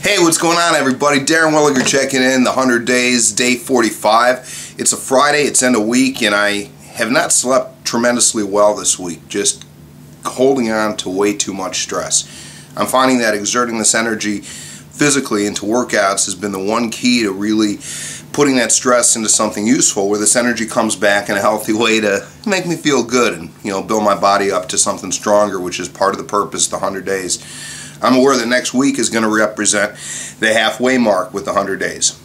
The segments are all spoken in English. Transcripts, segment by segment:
Hey, what's going on, everybody? Darren Williger checking in, the 100 days, day 45. It's a Friday, it's end of week, and I have not slept tremendously well this week, just holding on to way too much stress. I'm finding that exerting this energy physically into workouts has been the one key to really putting that stress into something useful, where this energy comes back in a healthy way to make me feel good and, build my body up to something stronger, which is part of the purpose of the 100 days. I'm aware that next week is going to represent the halfway mark with the 100 days.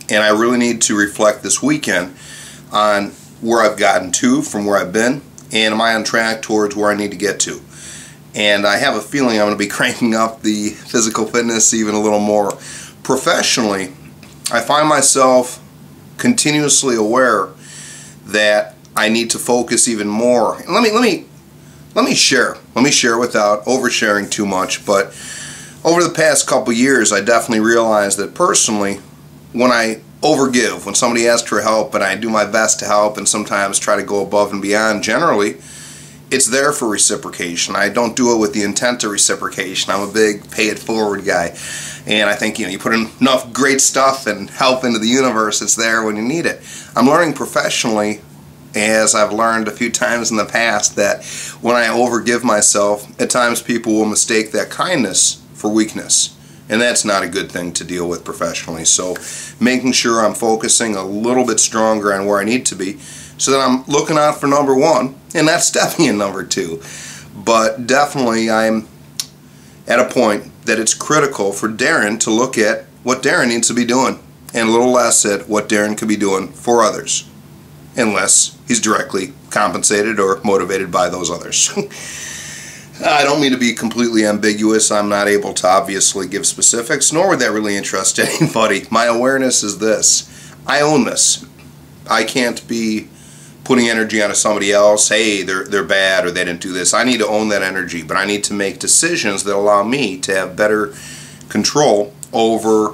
And I really need to reflect this weekend on where I've gotten to from where I've been, and am I on track towards where I need to get to. And I have a feeling I'm going to be cranking up the physical fitness even a little more. Professionally, I find myself continuously aware that I need to focus even more. And let me share without oversharing too much. But over the past couple years, I definitely realized that personally, when I overgive, when somebody asks for help and I do my best to help and sometimes try to go above and beyond, generally it's there for reciprocation. I don't do it with the intent of reciprocation. I'm a big pay it forward guy, and I think you put enough great stuff and help into the universe, it's there when you need it. I'm learning professionally, as I've learned a few times in the past, that when I overgive myself, at times people will mistake that kindness for weakness, and that's not a good thing to deal with professionally. So making sure I'm focusing a little bit stronger on where I need to be, so that I'm looking out for number one, and that's definitely in number two. But definitely I'm at a point that it's critical for Darren to look at what Darren needs to be doing, and a little less at what Darren could be doing for others, unless he's directly compensated or motivated by those others. I don't mean to be completely ambiguous. I'm not able to obviously give specifics, nor would that really interest anybody. My awareness is this: I own this. I can't be putting energy onto somebody else. Hey, they're bad, or they didn't do this. I need to own that energy, but I need to make decisions that allow me to have better control over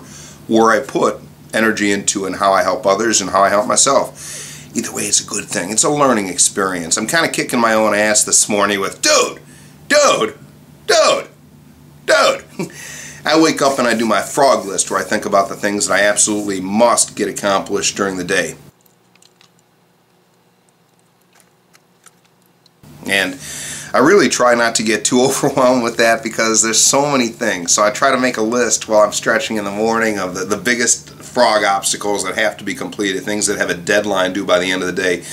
where I put energy into and how I help others and how I help myself. Either way, it's a good thing. It's a learning experience. I'm kind of kicking my own ass this morning with, dude. I wake up and I do my frog list, where I think about the things that I absolutely must get accomplished during the day. And I really try not to get too overwhelmed with that, because there's so many things. So I try to make a list while I'm stretching in the morning of the biggest frog obstacles that have to be completed, things that have a deadline due by the end of the day.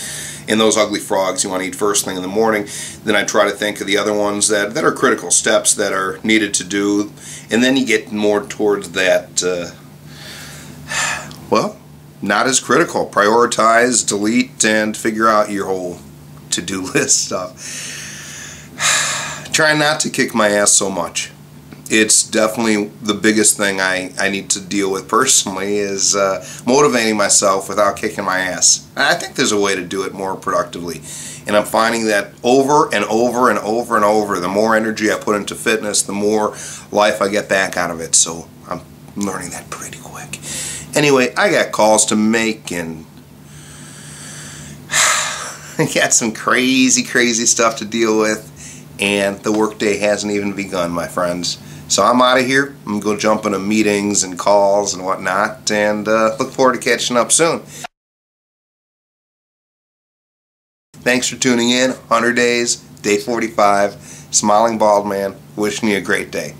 And those ugly frogs you want to eat first thing in the morning. Then I try to think of the other ones that are critical steps that are needed to do. And then you get more towards that, well, not as critical. Prioritize, delete, and figure out your whole to-do list stuff. Try not to kick my ass so much. It's definitely the biggest thing I need to deal with personally, is motivating myself without kicking my ass. And I think there's a way to do it more productively. And I'm finding that over and over and over and over, the more energy I put into fitness, the more life I get back out of it. So I'm learning that pretty quick. Anyway, I got calls to make, and I got some crazy stuff to deal with, and the workday hasn't even begun, my friends. So I'm out of here. I'm going to go jump into meetings and calls and whatnot, and look forward to catching up soon. Thanks for tuning in. 100 days, day 45. Smiling Bald Man, wishing you a great day.